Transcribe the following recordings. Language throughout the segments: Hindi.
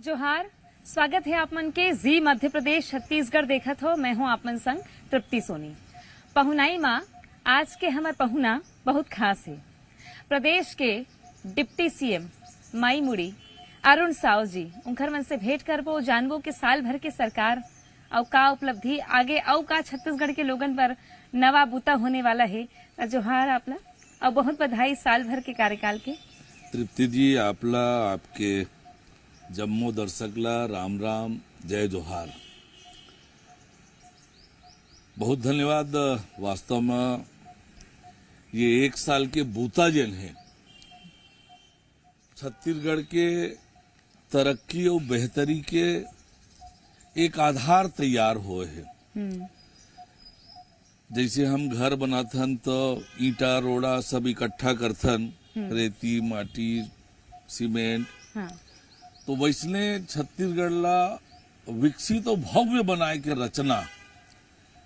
जोहार, स्वागत है आप मन के जी मध्य प्रदेश छत्तीसगढ़ देखत हो। मैं हूं आप मन संग तृप्ति सोनी। पहुनाई माँ आज के हमार पहुना बहुत खास है। प्रदेश के डिप्टी सीएम माई मुड़ी अरुण साव जी उनकर मन से भेंट करबो, जानबो के साल भर के सरकार और का उपलब्धि आगे और का छत्तीसगढ़ के लोगन पर नवा बूता होने वाला है। जोहार आपला और बहुत बधाई साल भर के कार्यकाल के। तृप्ति जी आपला, आपके जम्मू दर्शकला राम राम, जय जोहार। बहुत धन्यवाद। वास्तव में ये एक साल के बूता जन है छत्तीसगढ़ के तरक्की और बेहतरी के एक आधार तैयार हुए है। जैसे हम घर बनाथन तो ईटा रोड़ा सब इकट्ठा करथन, रेती माटी सीमेंट, तो वैसने छत्तीसगढ़ ला विकसित और भव्य बनाए के रचना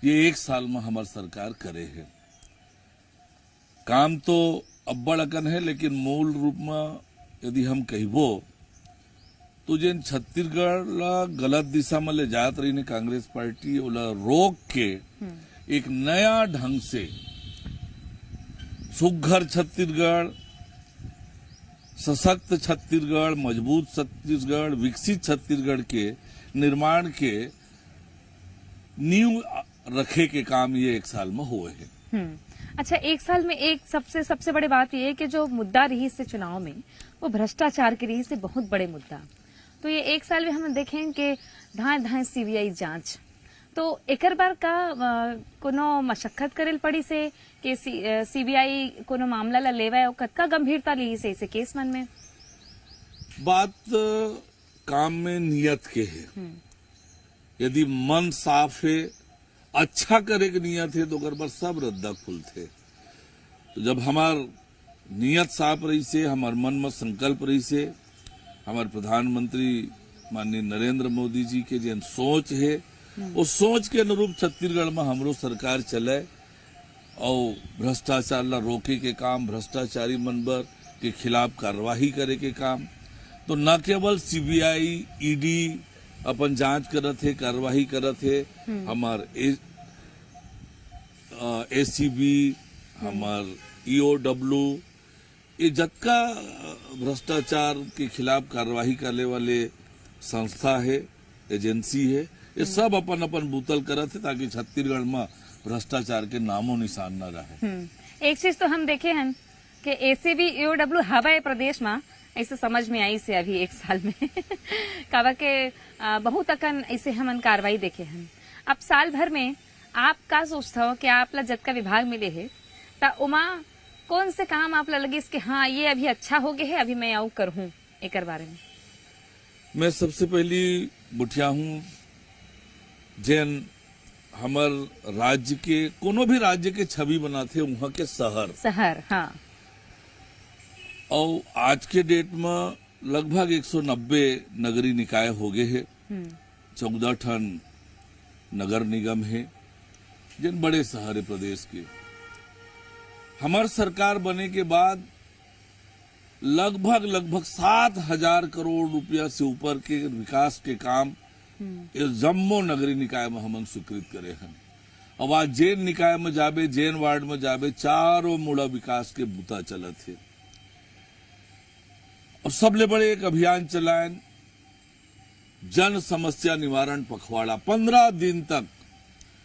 ये एक साल में हमार सरकार करे है। काम तो अब्बड़ अकन है, लेकिन मूल रूप में यदि हम कहबो तो जिन छत्तीसगढ़ ला गलत दिशा में ले जात रही ने कांग्रेस पार्टी, ओला रोक के एक नया ढंग से सुघर छत्तीसगढ़, सशक्त छत्तीसगढ़, मजबूत छत्तीसगढ़, विकसित छत्तीसगढ़ के निर्माण के नींव रखे के काम ये एक साल में हुए हैं। अच्छा, एक साल में एक सबसे बड़ी बात यह है कि जो मुद्दा रही से चुनाव में वो भ्रष्टाचार की रही से बहुत बड़े मुद्दा। तो ये एक साल में हम देखें कि धाए सीबीआई जांच, तो एकर बार का कोनो मशक्कत करेल पड़ी से कि सीबीआई कोनो मामला ला लेवा है, कतका गंभीरता ली से इसे केस मन में? बात काम में नियत के है। यदि मन साफ है, अच्छा करे के नियत है, तो अगर बार सब रद्दा खुल थे। तो जब हमार नियत साफ रही से, हमार मन में संकल्प रही से, हमारे प्रधानमंत्री माननीय नरेंद्र मोदी जी के जो सोच है, उस सोच के अनुरूप छत्तीसगढ़ में हमरो सरकार चले और भ्रष्टाचार ला रोके के काम, भ्रष्टाचारी मनबर के खिलाफ कार्यवाही करे के काम, तो न केवल सीबीआई ईडी अपन जांच करत है, कार्यवाही करत है, हमार एसीबी, हमार ईओडब्ल्यू, ये जतका भ्रष्टाचार के खिलाफ कार्यवाही करने वाले संस्था है, एजेंसी है, ये सब अपन अपन बूतल करत है ताकि छत्तीसगढ़ में भ्रष्टाचार के नामो निशान न रहे। एक चीज तो हम देखे हैं कि एसीबी ईओडब्ल्यू हवा प्रदेश में ऐसे समझ में आई से अभी एक साल में कावा के बहुत अकन ऐसे हमन कार्रवाई देखे हैं। अब साल भर में आप का सोचता हो कि आप ला जतका विभाग मिले है ता उमा कौन से काम आप ला लगे इसके हाँ ये अभी अच्छा हो गए है, अभी मैं आऊ करहूं एक बारे में? मैं सबसे पहली बुठिया हूँ जैन हमार राज्य के कोनो भी राज्य के छवि बनाते वहाँ के शहर। हाँ। और आज के डेट में लगभग 190 नगरीय निकाय हो गए हैं, 14 ठन नगर निगम है, जिन बड़े शहर है प्रदेश के। हमार सरकार बने के बाद लगभग 7,000 करोड़ रुपया से ऊपर के विकास के काम जम्मू नगरीय निकाय में हमन स्वीकृत करे हैं। अब आज जैन निकाय में जाबे, जैन वार्ड में जाबे, चारों मुड़ा विकास के बूता चलत है। और सबले बड़े एक अभियान चलाएं, जन समस्या निवारण पखवाड़ा। 15 दिन तक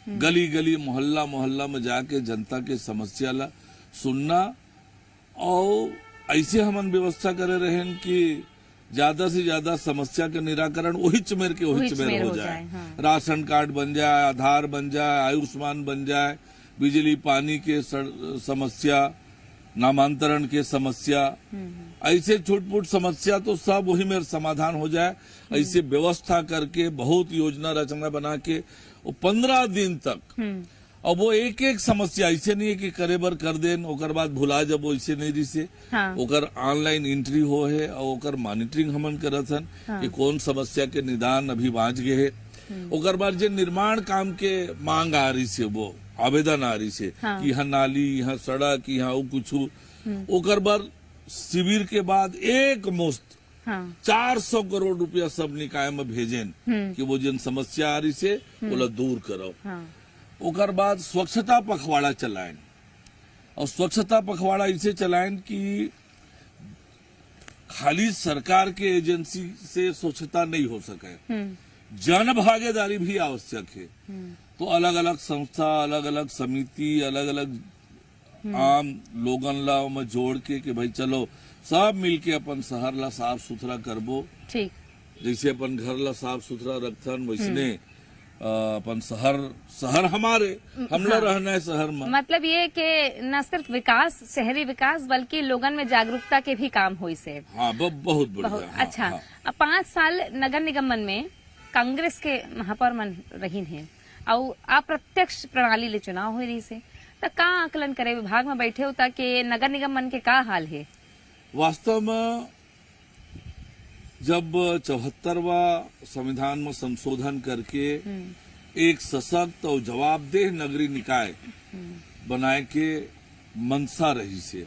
गली गली मोहल्ला मोहल्ला में जाके जनता के समस्या ला सुनना और ऐसे हमन व्यवस्था करे रहें कि ज्यादा से ज्यादा समस्या का निराकरण वही चमेर हो जाए। हाँ। राशन कार्ड बन जाए, आधार बन जाए, आयुष्मान बन जाए, बिजली पानी के समस्या, नामांतरण के समस्या, ऐसे छोट-मोट समस्या तो सब वही में समाधान हो जाए। ऐसे व्यवस्था करके बहुत योजना रचना बना के 15 दिन तक। और वो एक एक समस्या ऐसे नहीं है कि करे बर कर देन ओकर बाद भुला जब, ऐसे नहीं रही से। हाँ। ओकर ऑनलाइन एंट्री हो है और ओकर मॉनिटरिंग हमन करत हन। हाँ। कि कौन समस्या के निदान अभी बाँच गए है। ओकर बाद जो निर्माण काम के मांग आ रही से, वो आवेदन आ रही से। हाँ। कि यहाँ नाली, यहाँ सड़क, यहाँ कुछ, ओकर बाद शिविर के बाद एक मुश्त हाँ 400 करोड़ रुपया सब निकाय में भेजेन कि वो जिन समस्या आ रही से बोला दूर करो। हाँ ओकर बाद स्वच्छता पखवाड़ा चलाएं, और स्वच्छता पखवाड़ा इसे चलाएं कि खाली सरकार के एजेंसी से स्वच्छता नहीं हो सके, जन भागीदारी भी आवश्यक है। तो अलग अलग संस्था, अलग अलग समिति, अलग अलग आम लोगन ला में जोड़ के भाई चलो सब मिलके अपन शहर ला साफ सुथरा करबो। ठीक, जैसे अपन घर ला साफ सुथरा रखथन वैसने अपन शहर हमारे हमला रहना है शहर में। मतलब ये कि न सिर्फ विकास, शहरी विकास, बल्कि लोगन में जागरूकता के भी काम हुई से। हाँ बहुत बढ़िया। हाँ, अच्छा हाँ। अब 5 साल नगर निगम में कांग्रेस के महापौर मन रही है और अप्रत्यक्ष प्रणाली ले चुनाव हुई रही से, तो का आकलन करे विभाग में बैठे हो ताकि नगर निगम मन के का हाल है? वास्तव में जब 74वां संविधान में संशोधन करके एक सशक्त और जवाबदेह नगरीय निकाय बनाए के मनसा रही से,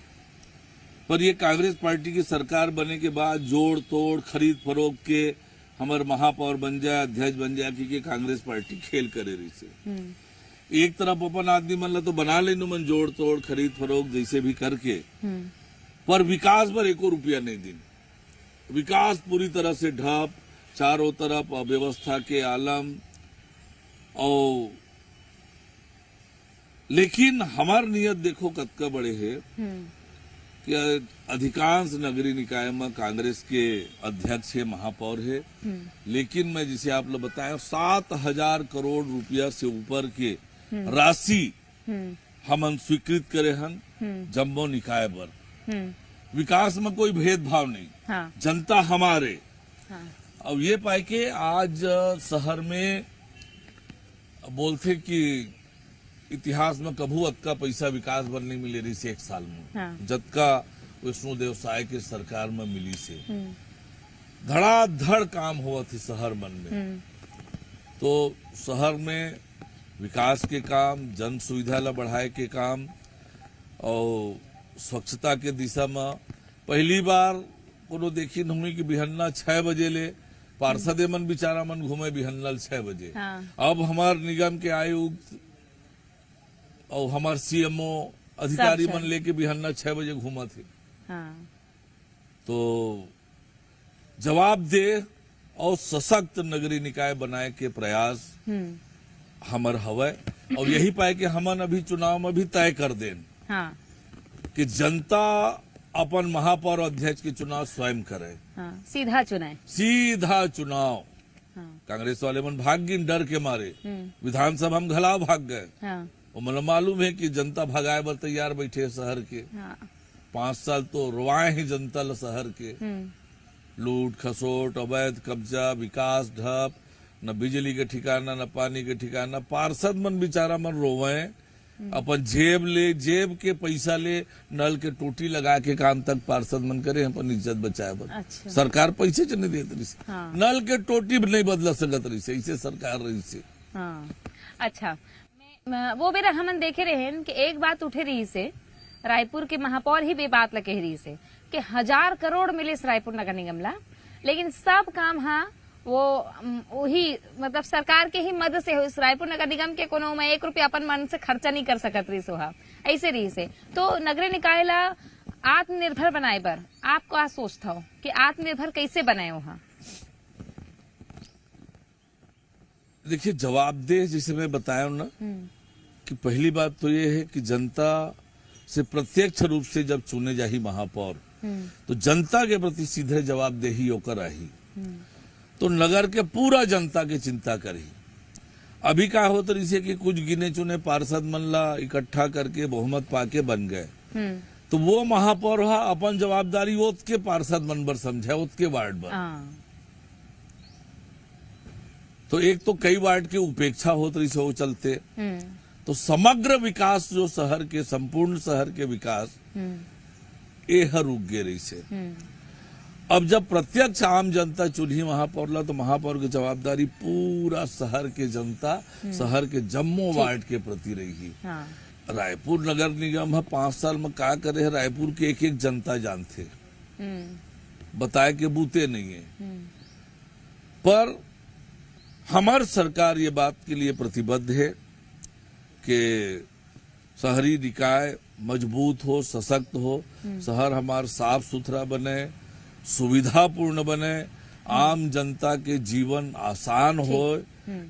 पर ये कांग्रेस पार्टी की सरकार बने के बाद जोड़ तोड़ खरीद फरोख्त के हमारे महापौर बन जाए, अध्यक्ष बन जाए कि कांग्रेस पार्टी खेल करे रही से। एक तरफ अपन आदमी मन ला तो बना लेनु मन जोड़ तोड़ खरीद फरोख्त जैसे भी करके, पर विकास पर एको रुपया नहीं दिन। विकास पूरी तरह से ढप, चारों तरफ अव्यवस्था के आलम। और लेकिन हमार नियत देखो कतका बड़े है कि अधिकांश नगरीय निकाय में कांग्रेस के अध्यक्ष है, महापौर है, लेकिन मैं जिसे आप लोग बताएं 7,000 करोड़ रुपया से ऊपर के राशि हम स्वीकृत करे हन जम्बो निकाय पर। विकास में कोई भेदभाव नहीं। हाँ। जनता हमारे। हाँ। अब ये पाए के आज शहर में बोलते कि इतिहास में कभू अतका पैसा विकास बर नहीं मिले रही से एक साल में। हाँ। जतका विष्णु देव साय के सरकार में मिली से धड़ाधड़ काम हुआ थी शहर मन में। तो शहर में विकास के काम, जन सुविधा ला बढ़ाए के काम और स्वच्छता के दिशा में पहली बार कोनो देखी नहीं कि बिहन्ना 6 बजे ले पार्षद मन बिचारा मन घूमे बिहन्ना 6 बजे। हाँ। अब हमार निगम के आयुक्त और हमार सीएमओ अधिकारी मन लेके बिहन्ना 6 बजे घूमा थे। हाँ। तो जवाबदेह और सशक्त नगरीय निकाय बनाए के प्रयास हमर हवय, और यही पाए कि हमन अभी चुनाव में भी तय कर देन हाँ। कि जनता अपन महापौर अध्यक्ष के चुनाव स्वयं करे। हाँ। सीधा चुनाव। सीधा चुनाव। हाँ। कांग्रेस वाले मन भाग गिन डर के मारे, विधानसभा में घलाव भाग गए। हाँ। और मतलब मालूम है कि जनता भगाए बर तैयार बैठे है शहर के। हाँ। 5 साल तो रुआए ही जनता ला शहर के। लूट खसोट, अवैध कब्जा, विकास ढप, न बिजली के ठिकाना, न पानी के ठिकाना। पार्षद मन बेचारा मन रोवे, अपन जेब के पैसा ले नल के टोटी लगा के काम तक पार्षद मन करे अपन इज्जत बचाए बर। अच्छा। सरकार पैसे च नहीं देत रही से। हाँ। नल के टोटी भी नहीं बदला सकत रही से, ऐसे सरकार रही से। हाँ। अच्छा, वो बेरा हमन देखे रहे कि एक बात उठे रही से, रायपुर के महापौर ही बे बात लगे रही से कि 1000 करोड़ मिले रायपुर नगर निगम ला, लेकिन सब काम हाँ वो वही मतलब सरकार के ही मदद से हो। रायपुर नगर निगम के कोनो में 1 रुपया अपन मन से खर्चा नहीं कर सकत रही सो ऐसे रही से। तो नगरीय निकाय ला आत्मनिर्भर बनाए बर आप क्या सोचता हो कि आत्मनिर्भर कैसे बनाए वहाँ? देखिए, जवाबदेह जैसे मैं बताया ना कि पहली बात तो ये है कि जनता से प्रत्यक्ष रूप से जब चुने जाही महापौर, तो जनता के प्रति सीधे जवाबदेही होकर आई। तो नगर के पूरा जनता के चिंता करी। अभी का होत रही से कि कुछ गिने चुने पार्षद मन ला इकट्ठा करके बहुमत पाके बन गए, तो वो महापौर अपन जवाबदारी ओत के पार्षद मन बर समझे, ओत के वार्ड बर। तो एक तो कई वार्ड की उपेक्षा होत रही से वो चलते, तो समग्र विकास जो शहर के, संपूर्ण शहर के विकास ये रुक गए रही से। अब जब प्रत्यक्ष आम जनता चुनी महापौर ला, तो महापौर की जवाबदारी पूरा शहर के जनता, शहर के जम्मो वार्ड के प्रति रही। हाँ। रायपुर नगर निगम 5 साल में का करे है, रायपुर के एक एक जनता जानते। बताए के बूते नहीं है। पर हमार सरकार ये बात के लिए प्रतिबद्ध है कि शहरी निकाय मजबूत हो, सशक्त हो, शहर हमार साफ सुथरा बने, सुविधापूर्ण बने, आम जनता के जीवन आसान हो,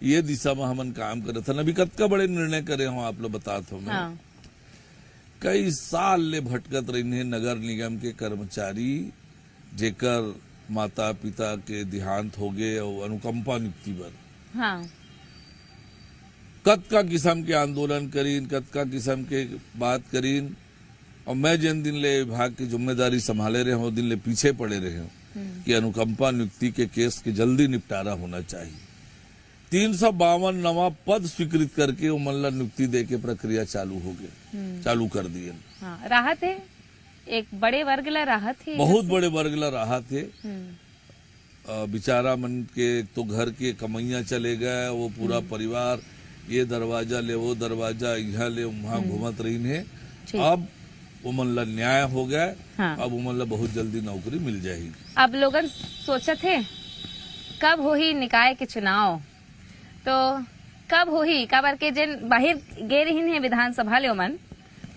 ये दिशा में हमन काम करे थे। अभी कतका बड़े निर्णय करे हो आप लोग बतात हो। मैं कई साल ले भटकत रही नगर निगम के कर्मचारी जेकर माता पिता के देहांत हो गए और अनुकंपा नियुक्ति पर कतका किस्म के आंदोलन करीन, कतका किस्म के बात करीन, और मैं जिन दिन ले विभाग की जिम्मेदारी संभाले रहे हूँ दिन ले पीछे पड़े रहे हूँ कि अनुकंपा नियुक्ति के केस के जल्दी निपटारा होना चाहिए। 352 नवा पद स्वीकृत करके वो मल्ला नियुक्ति दे के प्रक्रिया चालू कर दिए। राहत है, एक बड़े वर्ग ला राहत है, बहुत बड़े वर्ग ला राहत है। बेचारा मन के तो घर के कमैया चले गए, वो पूरा परिवार ये दरवाजा ले वो दरवाजा यहाँ ले वहाँ घूमत रही है। अब वो मन ला न्याय हो गया। अब वो मन ला बहुत जल्दी नौकरी मिल जाएगी। अब लोगन सोचा थे कब हो ही निकाय के चुनाव, तो कब हो ही काबर के जिन बाहर गे रही है विधानसभा ले मन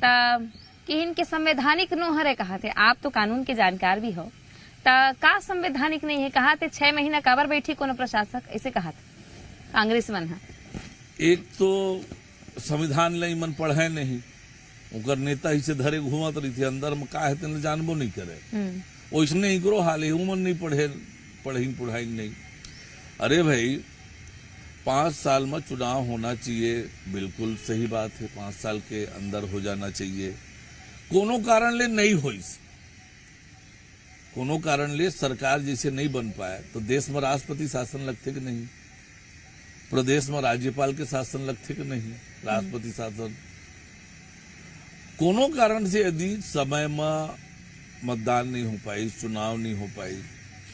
कि इनके संवैधानिक नो हरे कहा थे। आप तो कानून के जानकार भी हो, का संवैधानिक नहीं है कहा थे। 6 महीना काबर बैठी कोनो प्रशासक, ऐसे कहा था कांग्रेस मन है। एक तो संविधान ले मन पढ़े नहीं, उनकर नेता ही से धरे घूमत रही थी, अंदर में का है तेने जानबो नहीं करे। वैसने ही करो हाल ही मन नहीं पढ़ाई नहीं। अरे भाई 5 साल में चुनाव होना चाहिए, बिल्कुल सही बात है, 5 साल के अंदर हो जाना चाहिए। कोनो कारण ले नहीं होई, कोनो कारण ले सरकार जैसे नहीं बन पाया तो देश में राष्ट्रपति शासन लगते कि नहीं, प्रदेश में राज्यपाल के शासन लगते कि नहीं, राष्ट्रपति शासन। कोनो कारण से यदि समय में मतदान नहीं हो पाई, चुनाव नहीं हो पाई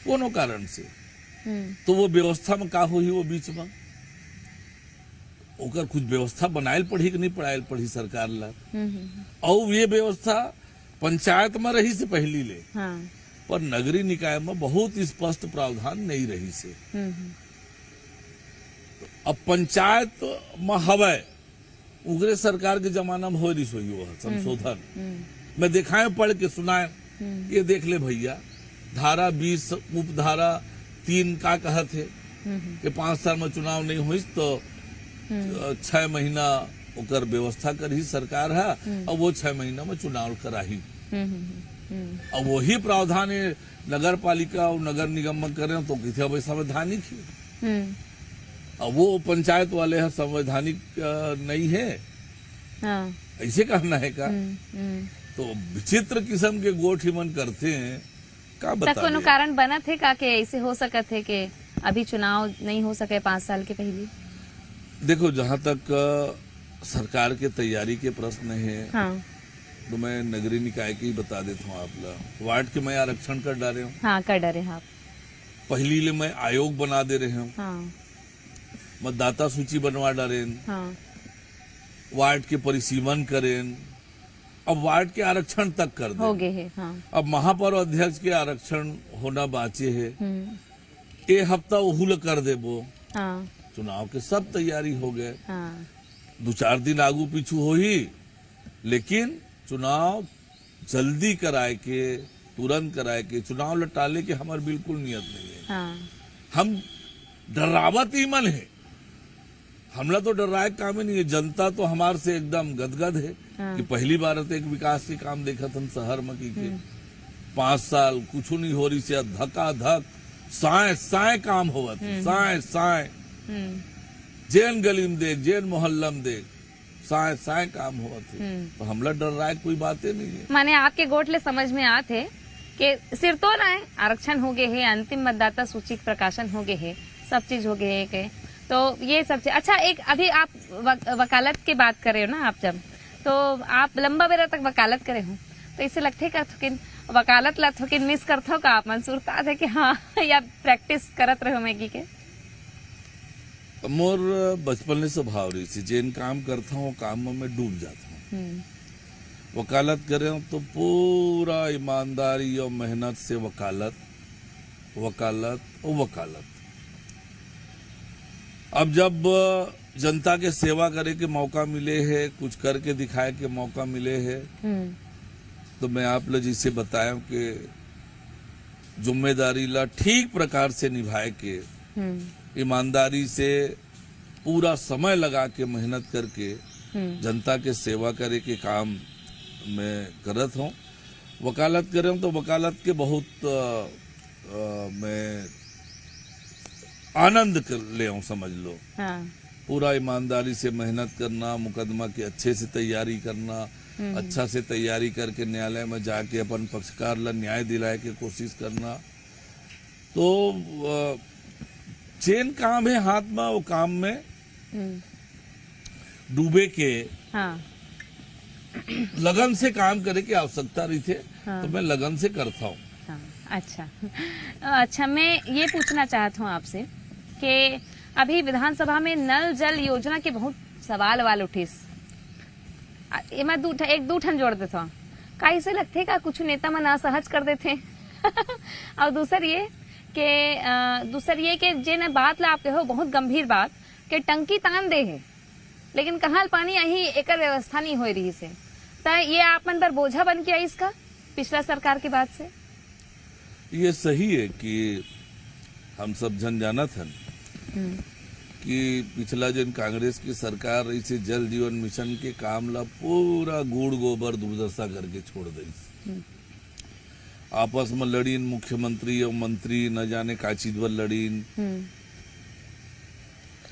कोनो कारण से, तो वो व्यवस्था में का हो ही वो बीच में ओकर कुछ व्यवस्था बनायल पड़ी कि नहीं बनायल पड़ी सरकार ला। और ये व्यवस्था पंचायत में रही से पहली ले, पर नगरीय निकाय में बहुत स्पष्ट प्रावधान नहीं रही से। अब पंचायत में हवे उगरे सरकार के जमाना में हो रही सोई वो संशोधन मैं दिखाए पढ़ के सुनाए, ये देख ले भैया धारा 20 उपधारा 3 का कहत है कि 5 साल में चुनाव नहीं हुई तो 6 महीना ओकर व्यवस्था करी सरकार है, और वो 6 महीना में चुनाव कराही। और वही प्रावधान नगर पालिका और नगर निगम में करें तो किसी अब संवैधानिक है। और वो पंचायत वाले है संवैधानिक नहीं है, ऐसे कहना है का। तो विचित्र किस्म के गोठ मन करते हैं का बता। कोनो कारण बना थे का के ऐसे हो सकत है कि अभी चुनाव नहीं हो सके 5 साल के पहले। देखो जहाँ तक सरकार के तैयारी के प्रश्न है, तो मैं नगरीय निकाय की बता देता हूँ। आप वार्ड के मैं आरक्षण कर डाले हूँ। कर डाले हाँ। पहली ले मैं आयोग बना दे रहे हूँ। मतदाता सूची बनवा डाले। वार्ड के परिसीमन करें। अब वार्ड के आरक्षण तक कर दे हो गए है। अब महापौर अध्यक्ष के आरक्षण होना बाचे है, ये हफ्ता उहुल कर देबो। चुनाव के सब तैयारी हो गए। 2-4 दिन आगू पीछू हो ही, लेकिन चुनाव जल्दी कराए के, तुरंत कराए के, चुनाव लटाले के हमार बिल्कुल नियत नहीं है। हम डरावत ही मन है, हमला तो डराए काम ही नहीं है। जनता तो हमार से एकदम गदगद है कि पहली बार तो एक विकास के काम देखा था शहर में की के 5 साल कुछ नहीं हो रही से धक्का धक साए काम होवत, साए जेन गली में देख, जेन मोहल्ला में देख, साए काम हुआ थे। तो हमला डर रहा है कोई बातें नहीं है। माने आपके गोठले समझ में आते कि सिर तो ना है आरक्षण हो गए है, अंतिम मतदाता सूची प्रकाशन हो गए है, सब चीज हो गए है। तो ये सब चीज अच्छा। एक अभी आप वकालत की बात कर रहे हो ना, आप जब तो आप लंबा बेरा तक वकालत करे हो, तो इसे लगते का थोकिन वकालत ला थोकिन मिस करथो का आप मंसूरता थे कि हाँ या प्रैक्टिस करत रहो मैगी के। मोर बचपन से स्वभाव रही थी, जिन काम करता हूँ काम में मैं डूब जाता हूँ। वकालत करे तो पूरा ईमानदारी और मेहनत से वकालत वकालत और वकालत। अब जब जनता के सेवा करे के मौका मिले है, कुछ करके दिखाए के मौका मिले है, तो मैं आप लोग जिसे बताया कि जिम्मेदारी ला ठीक प्रकार से निभाए के, ईमानदारी से पूरा समय लगा के मेहनत करके जनता के सेवा करे के काम मैं करत हूँ। वकालत करे हूँ तो वकालत के बहुत मैं आनंद कर ले हूँ, समझ लो। हाँ। पूरा ईमानदारी से मेहनत करना, मुकदमा की अच्छे से तैयारी करना, अच्छा से तैयारी करके न्यायालय में जाके अपन पक्षकार ला न्याय दिलाए के कोशिश करना। तो चेन काम है हाथ में, वो काम में डूबे के हाँ। लगन से काम करे की आवश्यकता रही थे। हाँ। तो मैं लगन से करता हूँ। हाँ, अच्छा मैं ये पूछना चाहता हूँ आपसे कि अभी विधानसभा में नल जल योजना के बहुत सवाल उठे। मैं एक दू ठन जोड़ देता हूँ, काहे से लगते का कुछ नेता मन असहज कर देते और दूसर ये कि जे ने बात ला आप कहो बहुत गंभीर बात कि टंकी तान दे है, लेकिन कहाँ पानी यही एक व्यवस्था नहीं हो रही से, तो ये आपन पर बोझा बन के आई इसका पिछला सरकार की बात से। ये सही है कि हम सब जन जाना था कि पिछला जन कांग्रेस की सरकार रही से जल जीवन मिशन के काम ला पूरा गुड़ गोबर दुर्दशा करके छोड़ दी। आपस में लड़ीन मुख्यमंत्री और मंत्री न जाने का चीज पर लड़ीन,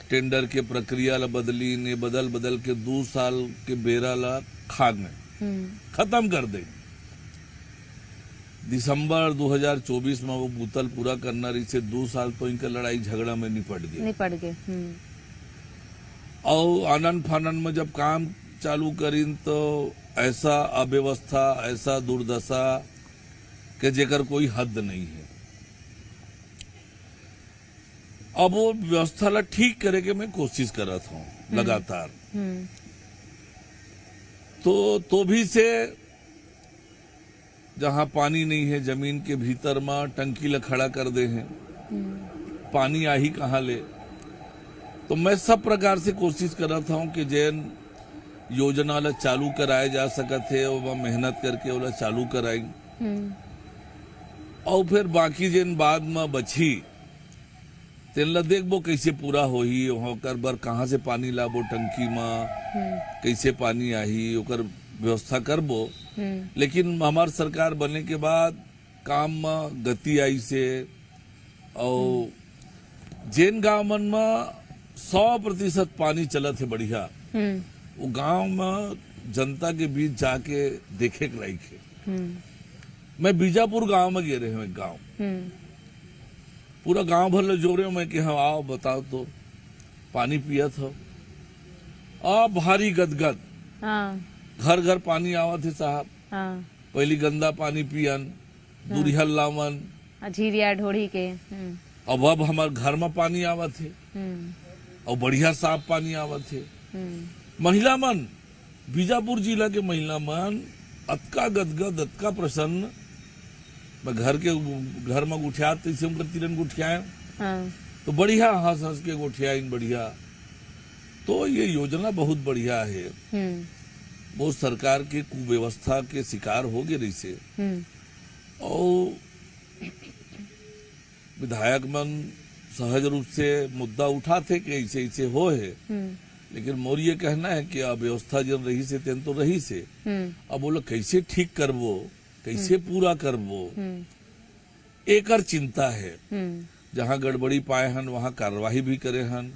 टेंडर के प्रक्रिया ला बदलीन, ये बदल के 2 साल के बेरा ला खाग में खत्म कर दे। दिसंबर 2024 में वो बुतल पूरा करना रही से 2 साल तो इनका लड़ाई झगड़ा में निपट गए। और आनंद फानन में जब काम चालू करीन तो ऐसा अव्यवस्था, ऐसा दुर्दशा के जेकर कोई हद नहीं है। अब वो व्यवस्था ला ठीक करे के मैं कोशिश करत हूँ लगातार। तो भी से जहाँ पानी नहीं है जमीन के भीतर में टंकी ला खड़ा कर दे हैं, पानी आ ही कहाँ ले। तो मैं सब प्रकार से कोशिश कर रहा हूँ कि जैन योजना ला चालू कराए जा सकत है और मेहनत करके वो चालू कराई। और फिर बाकी जैन बाद में बची तेन ला देखबो कैसे पूरा होही, होकर बर कहाँ से पानी लाबो टंकी में, कैसे पानी आही ओकर व्यवस्था करबो। लेकिन हमार सरकार बनने के बाद काम में गति आई से, और जैन गांव मन में 100% पानी चलत है बढ़िया, वो गांव में जनता के बीच जाके देखे के लायक है। मैं बीजापुर गांव में गए रहे हूँ, गांव पूरा गांव भर ले जोड़े मैं कि हाँ आओ बताओ तो पानी पियत हो। अब भारी गदगद, घर घर पानी आवत है साहब। पहली गंदा पानी पियन, दूरिया लावन, झीरिया ढोड़ी के। अब हमारे घर में पानी आवत है और बढ़िया साफ पानी आवत है। महिला मन, बीजापुर जिला के महिला मन अतका गदगद, अतका प्रसन्न। मैं घर में गुठिया तैसे उनका तिरन गुठियाए तो बढ़िया हंस हंस के गुठियाइन बढ़िया। तो ये योजना बहुत बढ़िया है। वो सरकार के कुव्यवस्था के शिकार हो गए रही से, और विधायक मन सहज रूप से मुद्दा उठाते कि ऐसे ऐसे हो है। लेकिन मोर ये कहना है कि अव्यवस्था जन रही से तेन तो रही से, अब बोलो कैसे ठीक करबो, कैसे पूरा करबो, एकर चिंता है। जहाँ गड़बड़ी पाए हन वहाँ कार्रवाई भी करे हन,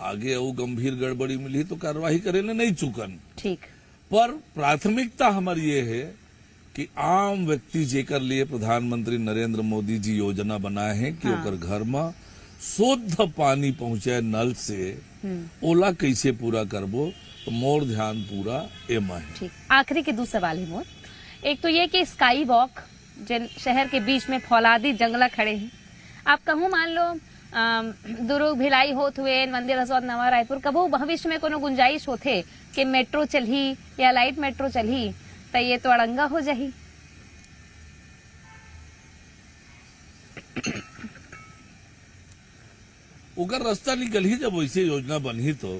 आगे वो गंभीर गड़बड़ी मिली तो कार्रवाई करे न नहीं चुकन। ठीक, पर प्राथमिकता हमारी ये है कि आम व्यक्ति जेकर लिए प्रधानमंत्री नरेंद्र मोदी जी योजना बनाए हैं कि ओकर घर में शुद्ध पानी पहुंचे नल से, ओला कैसे पूरा करबो, तो मोर ध्यान पूरा एमा है। ठीक, आखिरी के 2 सवाल है मोर। एक तो ये कि स्काई वॉक जिन शहर के बीच में फौलादी जंगला खड़े हैं, आप कहूँ मान लो दुर्ग भिलाई होत हुए मंदिर हसौद नवा रायपुर, कबू भविष्य में कोनो गुंजाइश होथे कि मेट्रो चलही या लाइट मेट्रो चलही तो ये तो अड़ंगा हो जाही। उगर रास्ता निकल ही जब वैसे योजना बनी तो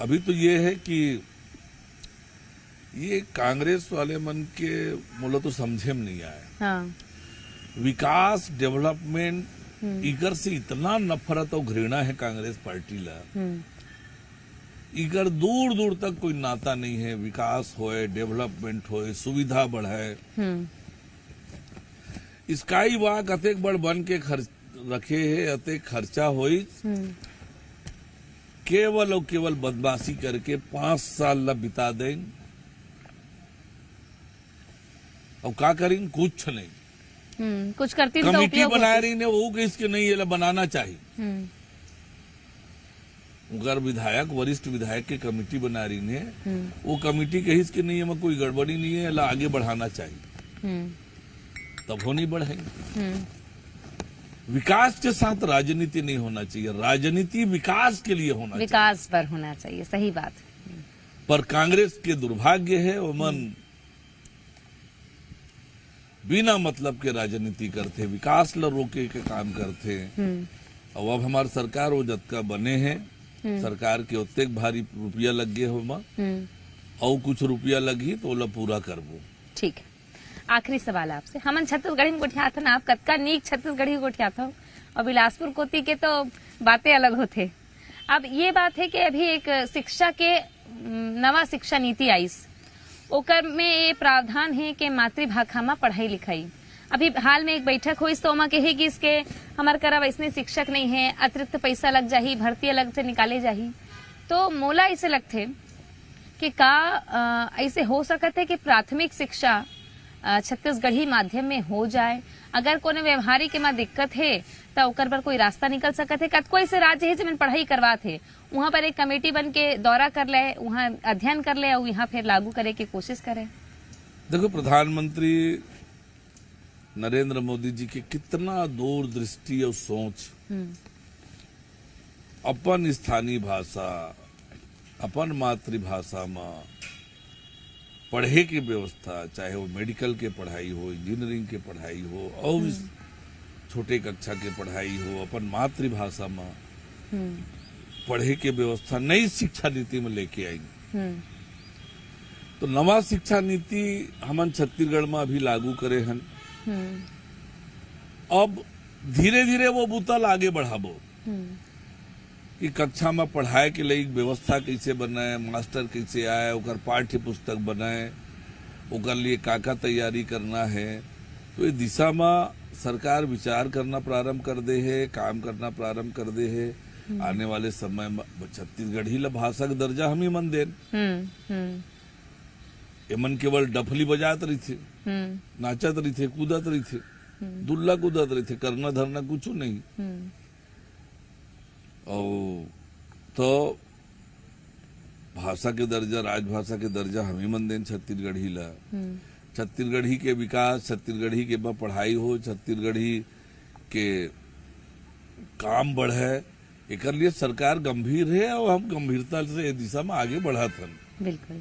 अभी तो ये है कि ये कांग्रेस वाले मन के मोला तो समझे में नहीं आए। हाँ। विकास डेवलपमेंट इकर से इतना नफरत और घृणा है कांग्रेस पार्टी ला, इकर दूर दूर तक कोई नाता नहीं है। विकास होए, डेवलपमेंट होए, सुविधा बढ़ाए, स्काई वॉक अतेक बड़ बन के खर्च रखे है, अतेक खर्चा होई, केवल और केवल बदमाशी करके 5 साल ला बिता दें और का करेंगे, कुछ नहीं। कुछ करती तो कमेटी उपयोग बना होती। रही ने वो कि इसके नहीं, ये बनाना चाहिए। अगर विधायक, वरिष्ठ विधायक के कमेटी बना रही ने, वो कमेटी कही इसके नहीं है, कोई गड़बड़ी नहीं है, ला आगे बढ़ाना चाहिए, तब हो नहीं बढ़ाएंगे। विकास के साथ राजनीति नहीं होना चाहिए, राजनीति विकास के लिए होना चाहिए, विकास पर होना चाहिए, सही बात। पर कांग्रेस के दुर्भाग्य है वो मन बिना मतलब के राजनीति करते, विकास ल रोके के काम करते। और अब हमारी सरकार वो जतका बने हैं, सरकार के उतने भारी रुपया लग गए हो, और कुछ रुपया लगी तो ओला पूरा करबो। ठीक है, आखिरी सवाल आपसे। हमन छत्तीसगढ़ी में गोठिया था ना, आप कतका नीक छत्तीसगढ़ी गोठिया था, और बिलासपुर कोती के तो बातें अलग होते। अब ये बात है कि अभी एक शिक्षा के नवा शिक्षा नीति आईस, ओकर में ये प्रावधान है कि मातृभाषा में पढ़ाई लिखाई। अभी हाल में एक बैठक हुई तो ओमा कहे कि इसके हमार करा वैसने शिक्षक नहीं है, अतिरिक्त पैसा लग जाही, भर्ती अलग से निकाले जाही। तो मोला ऐसे लगते कि का ऐसे हो सकते है कि प्राथमिक शिक्षा छत्तीसगढ़ी माध्यम में हो जाए। अगर कोनो व्यवहारिक में दिक्कत है तो ओकर पर कोई रास्ता निकल सकत है। कतको ऐसे राज्य है जिनमें पढ़ाई करवात है, वहाँ पर एक कमेटी बन के दौरा कर ले, वहाँ अध्ययन कर ले और यहाँ फिर लागू करे की कोशिश करे। देखो, प्रधानमंत्री नरेंद्र मोदी जी के कितना दूरदृष्टि और सोच, अपन स्थानीय भाषा, अपन मातृभाषा में पढ़े की व्यवस्था, चाहे वो मेडिकल के पढ़ाई हो, इंजीनियरिंग के पढ़ाई हो, और छोटे कक्षा के पढ़ाई हो, अपन मातृभाषा में पढ़े के व्यवस्था नई शिक्षा नीति में लेके आएंगे। तो नवा शिक्षा नीति हमन छत्तीसगढ़ में अभी लागू करे हन। अब धीरे धीरे वो बुतल आगे बढ़ाबो कि कक्षा में पढ़ाए के लिए व्यवस्था कैसे बनाए, मास्टर कैसे आए, ओकर पाठ्य पुस्तक बनाए, ओकर लिए का तैयारी करना है। तो ये दिशा में सरकार विचार करना प्रारंभ कर दे है, काम करना प्रारंभ कर दे है। आने वाले समय में छत्तीसगढ़ी ला भाषा का दर्जा हम ही मन देन। एमन केवल डफली बजात रही थे, नाचत रही थे, कूदत रही थे, दुल्ला कूदत रही थे, करना धरना कुछ नहीं। और तो भाषा के दर्जा, राजभाषा के दर्जा हम ही मन देन छत्तीसगढ़ी ला। छत्तीसगढ़ी के विकास, छत्तीसगढ़ी के पढ़ाई हो, छत्तीसगढ़ी के काम बढ़े, एक लिए सरकार गंभीर है और हम गंभीरता से इस दिशा में आगे बढ़ा था। बिल्कुल,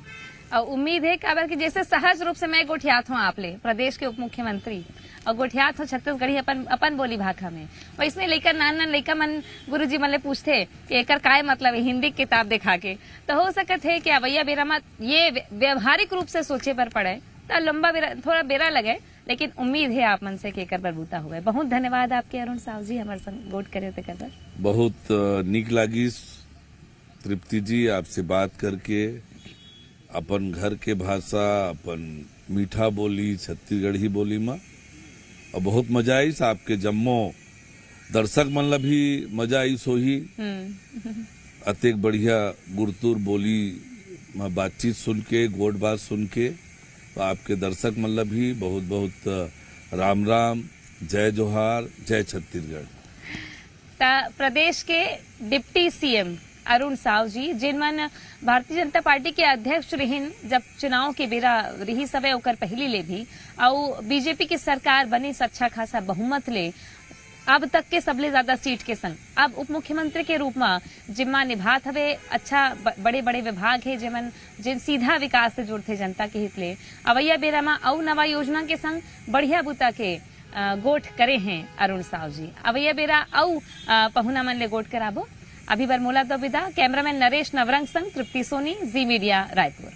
और उम्मीद है कि जैसे सहज रूप से मैं गोठियात हूँ आपले प्रदेश के उप मुख्यमंत्री और गोठियात हूँ छत्तीसगढ़ी अपन बोली भाषा में, वैसने लेकर नान लड़का मन गुरुजी मन ले पूछते कि एकर काय मतलब है हिंदी किताब दिखा के। तो हो सकत है कि अवैया बेरा में ये व्यवहारिक रूप से सोचे पर पड़े तो लंबा बेरा, थोड़ा बेरा लगे, लेकिन उम्मीद है आप मन से कि एकर बरबूता हुए। बहुत धन्यवाद आपके अरुण साहू जी, हमारे संग गोट करे थे कर। बहुत नीक लागी तृप्ति जी आपसे बात करके, अपन घर के भाषा, अपन मीठा बोली छत्तीसगढ़ी बोली में, और बहुत मजा आई। आपके जम्मो दर्शक मन ला भी मजा आई सोही। अतेक बढ़िया गुरतुर बोली में बातचीत सुन के, गोट बात सुन के, तो आपके दर्शक मन ला भी बहुत बहुत राम राम, जय जोहार, जय छत्तीसगढ़। प्रदेश के डिप्टी सीएम अरुण साहू जी, जिनमन भारतीय जनता पार्टी के अध्यक्ष रहिन जब चुनाव के बेरा रही सबे ओकर पहली ले भी, और बीजेपी की सरकार बनी अच्छा खासा बहुमत ले अब तक के सबले ज्यादा सीट के संग अब उप मुख्यमंत्री के रूप में जिम्मा निभात हवे। अच्छा बड़े बड़े विभाग है जिन सीधा विकास से जुड़ते जनता के हित ले। अवैया बेरा में अउ नवा योजना के संग बढ़िया बुता के गोठ करे हैं अरुण साव जी। अब ये बेरा औ पहुना मन ले गोठ कराबो। अभी बर मोला तो विदा। कैमरामैन नरेश नवरंग संग तृप्ति सोनी, जी मीडिया रायपुर।